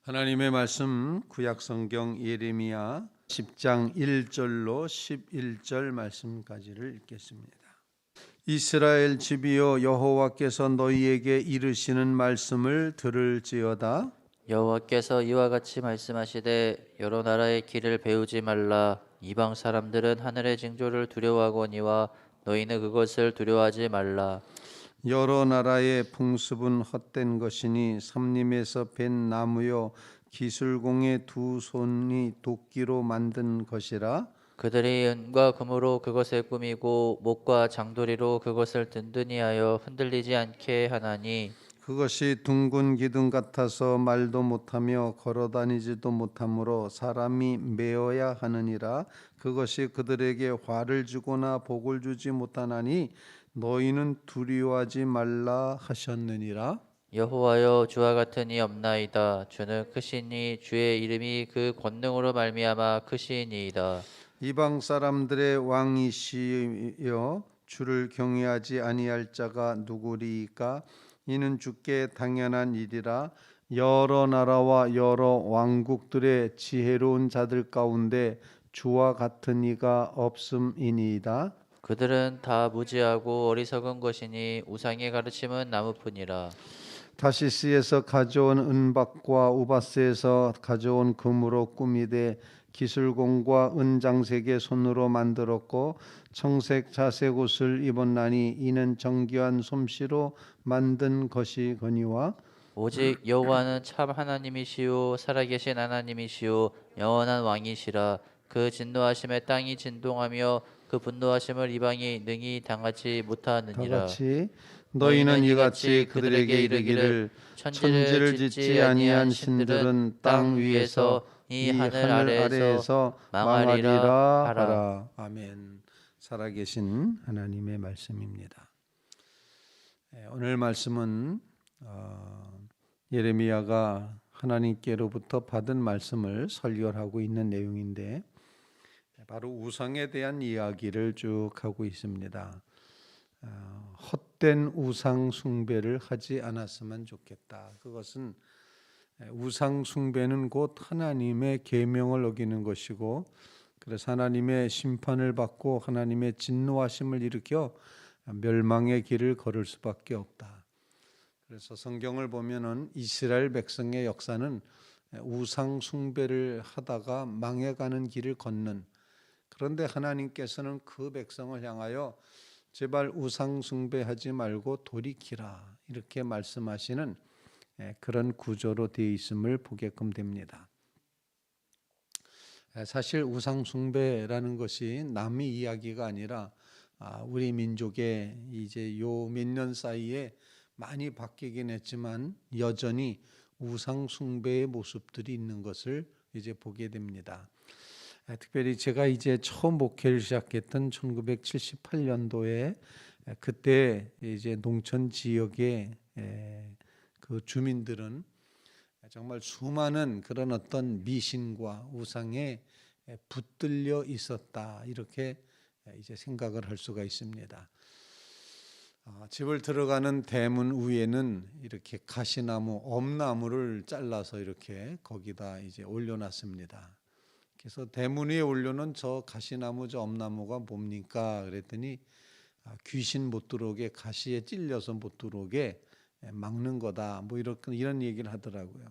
하나님의 말씀 구약성경 예레미야 10장 1절로 11절 말씀까지를 읽겠습니다. 이스라엘 집이여, 여호와께서 너희에게 이르시는 말씀을 들을지어다. 여호와께서 이와 같이 말씀하시되 여러 나라의 길을 배우지 말라. 이방 사람들은 하늘의 징조를 두려워하거니와 너희는 그것을 두려워하지 말라. 여러 나라의 풍습은 헛된 것이니 삼림에서 벤 나무요 기술공의 두 손이 도끼로 만든 것이라. 그들이 은과 금으로 그것을 꾸미고 목과 장도리로 그것을 든든히 하여 흔들리지 않게 하나니 그것이 둥근 기둥 같아서 말도 못하며 걸어다니지도 못하므로 사람이 메어야 하느니라. 그것이 그들에게 화를 주거나 복을 주지 못하나니 너희는 두려워하지 말라 하셨느니라. 여호와여, 주와 같은 이 없나이다. 주는 크시니 주의 이름이 그 권능으로 말미암아 크시니이다. 이방 사람들의 왕이시여, 주를 경외하지 아니할 자가 누구리이까? 이는 주께 당연한 일이라. 여러 나라와 여러 왕국들의 지혜로운 자들 가운데 주와 같은 이가 없음이니이다. 그들은 다 무지하고 어리석은 것이니 우상의 가르침은 나무뿐이라. 다시스에서 가져온 은박과 우바스에서 가져온 금으로 꾸미되 기술공과 은장색의 손으로 만들었고 청색 자색 옷을 입었나니 이는 정교한 솜씨로 만든 것이거니와. 오직 여호와는 참 하나님이시요 살아계신 하나님이시요 영원한 왕이시라. 그 진노하심에 땅이 진동하며 그 분노하심을 이방이 능히 당하지 다 못하느니라. 같이 너희는 이같이 그들에게 이르기를 천지를 짓지 아니한 신들은 땅 위에서 이 하늘 아래에서 망하리라 하라. 아멘. 살아계신 하나님의 말씀입니다. 오늘 말씀은 예레미야가 하나님께로부터 받은 말씀을 설교하고 있는 내용인데 바로 우상에 대한 이야기를 쭉 하고 있습니다. 헛된 우상 숭배를 하지 않았으면 좋겠다. 그것은 우상 숭배는 곧 하나님의 계명을 어기는 것이고, 그래서 하나님의 심판을 받고 하나님의 진노하심을 일으켜 멸망의 길을 걸을 수밖에 없다. 그래서 성경을 보면은 이스라엘 백성의 역사는 우상 숭배를 하다가 망해가는 길을 걷는, 그런데 하나님께서는 그 백성을 향하여 제발 우상 숭배하지 말고 돌이키라 이렇게 말씀하시는 그런 구조로 되어 있음을 보게끔 됩니다. 사실 우상 숭배라는 것이 남의 이야기가 아니라 우리 민족의 이제 요 몇 년 사이에 많이 바뀌긴 했지만 여전히 우상 숭배의 모습들이 있는 것을 이제 보게 됩니다. 특별히 제가 이제 처음 목회를 시작했던 1978년도에 그때 이제 농촌 지역의 그 주민들은 정말 수많은 그런 어떤 미신과 우상에 붙들려 있었다, 이렇게 이제 생각을 할 수가 있습니다. 집을 들어가는 대문 위에는 이렇게 가시나무, 엄나무를 잘라서 이렇게 거기다 이제 올려놨습니다. 그래서 대문 위에 올려놓은 저 가시나무, 저 엄나무가 뭡니까? 그랬더니 귀신 못 들어오게, 가시에 찔려서 못 들어오게 막는 거다, 뭐 이런 얘기를 하더라고요.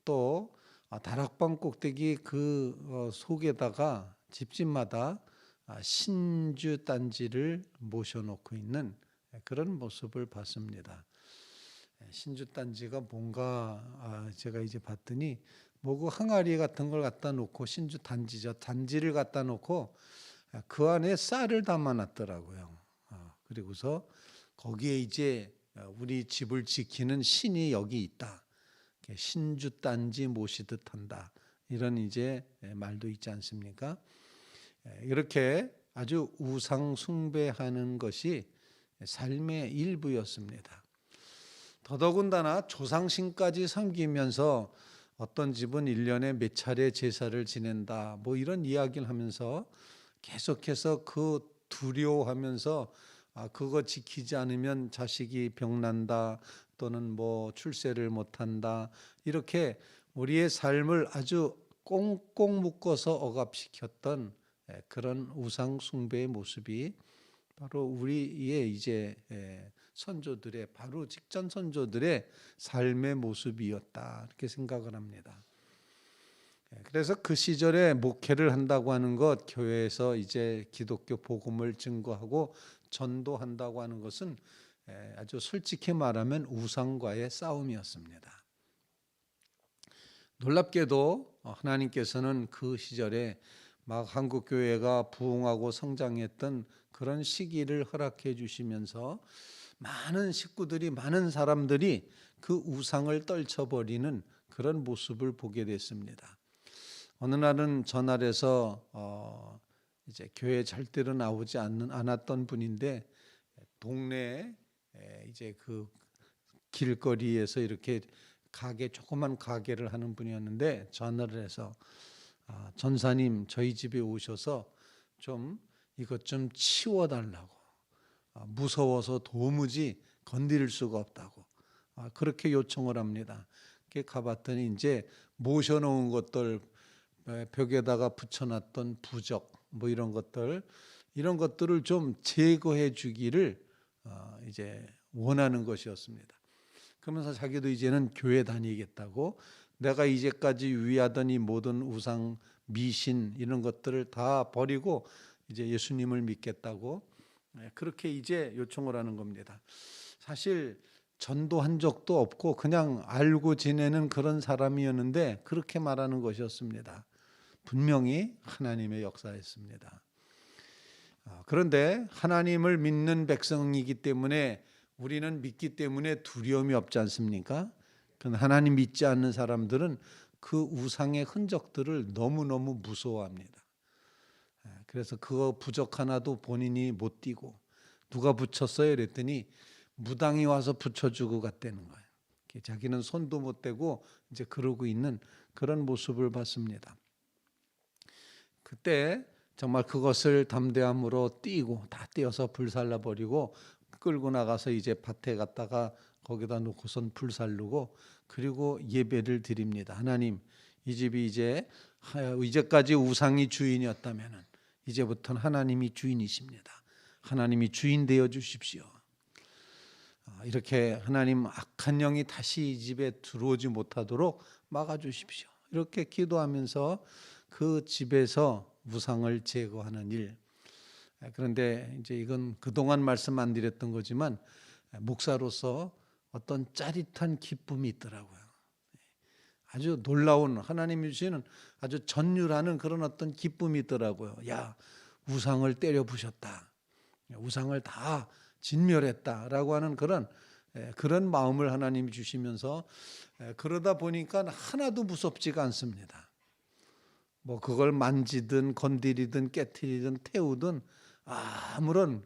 또 다락방 꼭대기 그 속에다가 집집마다 신주 단지를 모셔놓고 있는 그런 모습을 봤습니다. 신주 단지가 뭔가 제가 이제 봤더니 뭐그 항아리 같은 걸 갖다 놓고, 신주 단지죠, 단지를 갖다 놓고 그 안에 쌀을 담아놨더라고요. 그리고서 거기에 이제 우리 집을 지키는 신이 여기 있다, 신주 단지 모시듯 한다, 이런 이제 말도 있지 않습니까? 이렇게 아주 우상 숭배하는 것이 삶의 일부였습니다. 더더군다나 조상신까지 섬기면서 어떤 집은 1년에 몇 차례 제사를 지낸다, 뭐 이런 이야기를 하면서 계속해서 그 두려워하면서 그거 지키지 않으면 자식이 병난다, 또는 뭐 출세를 못한다, 이렇게 우리의 삶을 아주 꽁꽁 묶어서 억압시켰던 그런 우상 숭배의 모습이 바로 우리의 이제 선조들의 바로 직전 선조들의 삶의 모습이었다 이렇게 생각을 합니다. 그래서 그 시절에 목회를 한다고 하는 것, 교회에서 이제 기독교 복음을 증거하고 전도한다고 하는 것은 아주 솔직히 말하면 우상과의 싸움이었습니다. 놀랍게도 하나님께서는 그 시절에 막 한국 교회가 부흥하고 성장했던 그런 시기를 허락해 주시면서 많은 식구들이 많은 사람들이 그 우상을 떨쳐버리는 그런 모습을 보게 됐습니다. 어느 날은 전날에서 이제 교회 절대로 나오지 않았던 분인데 동네에 이제 그 길거리에서 이렇게 조그만 가게를 하는 분이었는데 전화를 해서 전사님 저희 집에 오셔서 좀 이것 좀 치워달라고, 무서워서 도무지 건드릴 수가 없다고 그렇게 요청을 합니다. 가봤더니 이제 모셔놓은 것들, 벽에다가 붙여놨던 부적 뭐 이런 것들을 좀 제거해 주기를 이제 원하는 것이었습니다. 그러면서 자기도 이제는 교회 다니겠다고, 내가 이제까지 위하던 이 모든 우상, 미신 이런 것들을 다 버리고 이제 예수님을 믿겠다고 그렇게 이제 요청을 하는 겁니다. 사실 전도한 적도 없고 그냥 알고 지내는 그런 사람이었는데 그렇게 말하는 것이었습니다. 분명히 하나님의 역사였습니다. 그런데 하나님을 믿는 백성이기 때문에, 우리는 믿기 때문에 두려움이 없지 않습니까? 그런데 하나님 믿지 않는 사람들은 그 우상의 흔적들을 너무너무 무서워합니다. 그래서 그거 부적 하나도 본인이 못 띄고, 누가 붙였어요? 이랬더니 무당이 와서 붙여주고 갔다는 거예요. 자기는 손도 못 대고 이제 그러고 있는 그런 모습을 봤습니다. 그때 정말 그것을 담대함으로 다 띄어서 불살라 버리고 끌고 나가서 이제 밭에 갔다가 거기다 놓고선 불살르고, 그리고 예배를 드립니다. 하나님, 이 집이 이제까지 우상이 주인이었다면은 이제부터는 하나님이 주인이십니다. 하나님이 주인 되어 주십시오. 이렇게 하나님, 악한 영이 다시 이 집에 들어오지 못하도록 막아 주십시오. 이렇게 기도하면서 그 집에서 우상을 제거하는 일. 그런데 이제 이건 그동안 말씀 안 드렸던 거지만 목사로서 어떤 짜릿한 기쁨이 있더라고요. 아주 놀라운, 하나님이 주시는 아주 전율하는 그런 어떤 기쁨이 있더라고요. 야, 우상을 때려 부셨다, 우상을 다 진멸했다라고 하는 그런 마음을 하나님이 주시면서, 그러다 보니까 하나도 무섭지가 않습니다. 뭐 그걸 만지든 건드리든 깨트리든 태우든 아무런,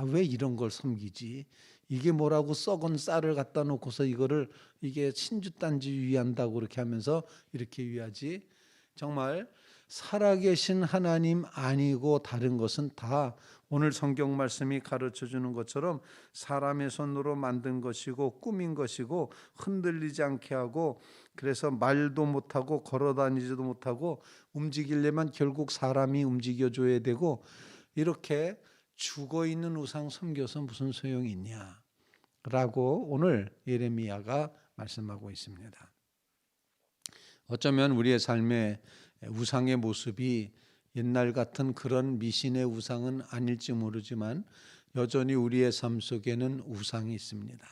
왜 이런 걸 섬기지? 이게 뭐라고 썩은 쌀을 갖다 놓고서 이게 신주단지 위한다고 그렇게 하면서 이렇게 위하지? 정말 살아계신 하나님 아니고 다른 것은 다 오늘 성경 말씀이 가르쳐 주는 것처럼 사람의 손으로 만든 것이고 꾸민 것이고 흔들리지 않게 하고, 그래서 말도 못하고 걸어다니지도 못하고 움직이려면 결국 사람이 움직여줘야 되고, 이렇게 죽어있는 우상 섬겨서 무슨 소용이 있냐 라고 오늘 예레미야가 말씀하고 있습니다. 어쩌면 우리의 삶에 우상의 모습이 옛날 같은 그런 미신의 우상은 아닐지 모르지만 여전히 우리의 삶 속에는 우상이 있습니다.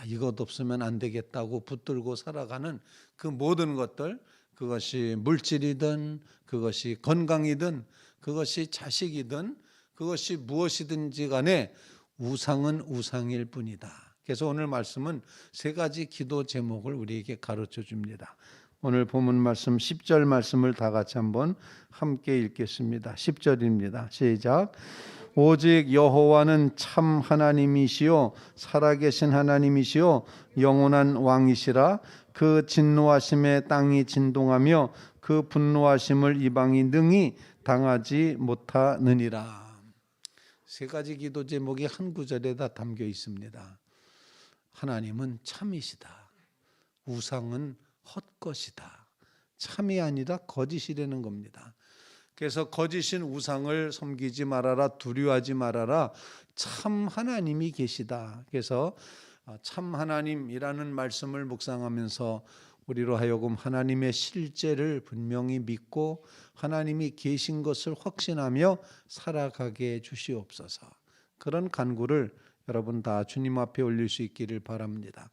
이것 없으면 안 되겠다고 붙들고 살아가는 그 모든 것들, 그것이 물질이든 그것이 건강이든 그것이 자식이든 그것이 무엇이든지 간에 우상은 우상일 뿐이다. 그래서 오늘 말씀은 세 가지 기도 제목을 우리에게 가르쳐 줍니다. 오늘 본문 말씀 10절 말씀을 다 같이 한번 함께 읽겠습니다. 10절입니다. 시작. 오직 여호와는 참 하나님이시요 살아계신 하나님이시요 영원한 왕이시라. 그 진노하심에 땅이 진동하며 그 분노하심을 이방이 능히 당하지 못하느니라. 세 가지 기도 제목이 한 구절에 다 담겨 있습니다. 하나님은 참이시다. 우상은 헛것이다. 참이 아니라 거짓이라는 겁니다. 그래서 거짓인 우상을 섬기지 말아라, 두려워하지 말아라. 참 하나님이 계시다. 그래서 참 하나님이라는 말씀을 묵상하면서 우리로 하여금 하나님의 실제를 분명히 믿고 하나님이 계신 것을 확신하며 살아가게 해 주시옵소서. 그런 간구를 여러분 다 주님 앞에 올릴 수 있기를 바랍니다.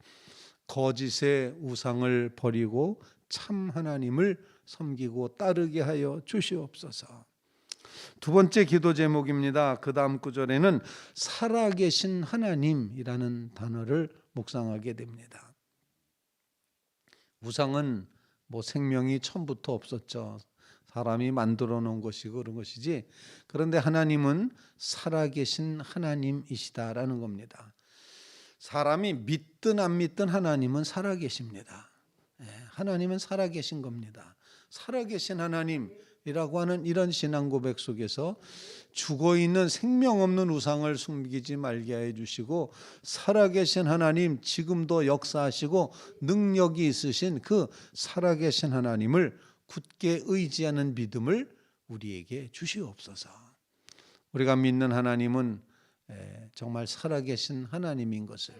거짓의 우상을 버리고 참 하나님을 섬기고 따르게 하여 주시옵소서. 두 번째 기도 제목입니다. 그 다음 구절에는 살아계신 하나님이라는 단어를 묵상하게 됩니다. 우상은 생명이 처음부터 없었죠. 사람이 만들어 놓은 것이고 그런 것이지. 그런데 하나님은 살아계신 하나님이시다라는 겁니다. 사람이 믿든 안 믿든 하나님은 살아계십니다. 하나님은 살아계신 겁니다. 살아계신 하나님이라고 하는 이런 신앙 고백 속에서 죽어있는 생명 없는 우상을 숨기지 말게 해주시고 살아계신 하나님, 지금도 역사하시고 능력이 있으신 그 살아계신 하나님을 굳게 의지하는 믿음을 우리에게 주시옵소서. 우리가 믿는 하나님은 정말 살아계신 하나님인 것을,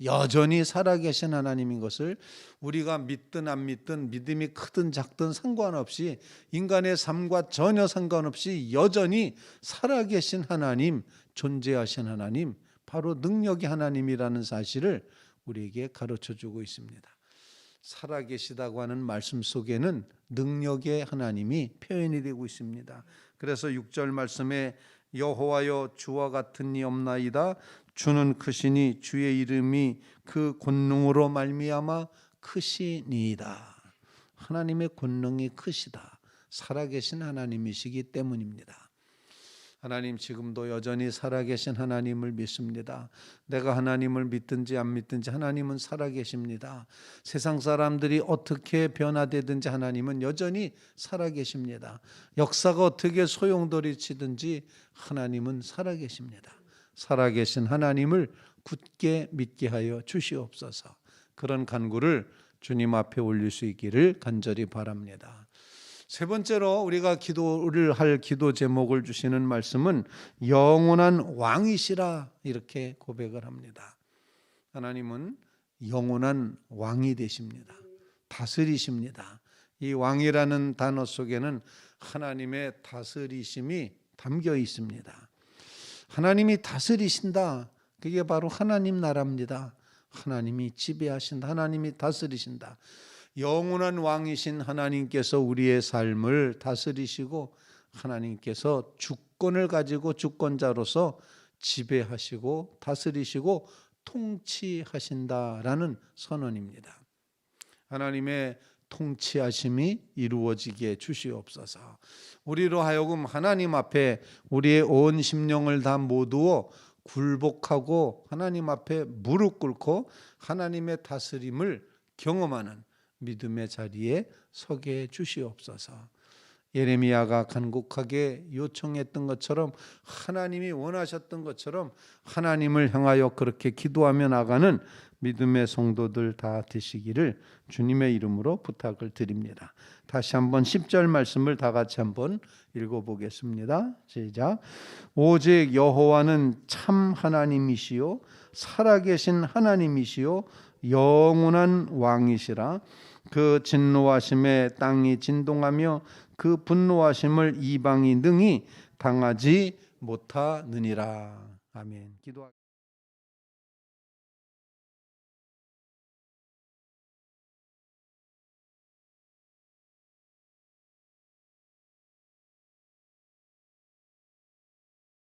여전히 살아계신 하나님인 것을 우리가 믿든 안 믿든, 믿음이 크든 작든 상관없이, 인간의 삶과 전혀 상관없이 여전히 살아계신 하나님, 존재하신 하나님, 바로 능력의 하나님이라는 사실을 우리에게 가르쳐주고 있습니다. 살아계시다고 하는 말씀 속에는 능력의 하나님이 표현이 되고 있습니다. 그래서 6절 말씀에 여호와여 주와 같은 이 없나이다. 주는 크시니 주의 이름이 그 권능으로 말미암아 크시니이다. 하나님의 권능이 크시다. 살아계신 하나님이시기 때문입니다. 하나님 지금도 여전히 살아계신 하나님을 믿습니다. 내가 하나님을 믿든지 안 믿든지 하나님은 살아계십니다. 세상 사람들이 어떻게 변화되든지 하나님은 여전히 살아계십니다. 역사가 어떻게 소용돌이치든지 하나님은 살아계십니다. 살아계신 하나님을 굳게 믿게 하여 주시옵소서. 그런 간구를 주님 앞에 올릴 수 있기를 간절히 바랍니다. 세 번째로 우리가 기도를 할 기도 제목을 주시는 말씀은 영원한 왕이시라 이렇게 고백을 합니다. 하나님은 영원한 왕이 되십니다. 다스리십니다. 이 왕이라는 단어 속에는 하나님의 다스리심이 담겨 있습니다. 하나님이 다스리신다. 그게 바로 하나님 나라입니다. 하나님이 지배하신다. 하나님이 다스리신다. 영원한 왕이신 하나님께서 우리의 삶을 다스리시고 하나님께서 주권을 가지고 주권자로서 지배하시고 다스리시고 통치하신다라는 선언입니다. 하나님의 통치하심이 이루어지게 주시옵소서. 우리로 하여금 하나님 앞에 우리의 온 심령을 다 모두어 굴복하고 하나님 앞에 무릎 꿇고 하나님의 다스림을 경험하는 믿음의 자리에 서게 주시옵소서. 예레미야가 간곡하게 요청했던 것처럼 하나님이 원하셨던 것처럼 하나님을 향하여 그렇게 기도하며 나가는 믿음의 성도들 다 되시기를 주님의 이름으로 부탁을 드립니다. 다시 한번 10절 말씀을 다 같이 한번 읽어보겠습니다. 시작. 오직 여호와는 참 하나님이시요 살아계신 하나님이시요 영원한 왕이시라. 그 진노하심에 땅이 진동하며 그 분노하심을 이방이 능히 당하지 못하느니라. 아멘. 기도하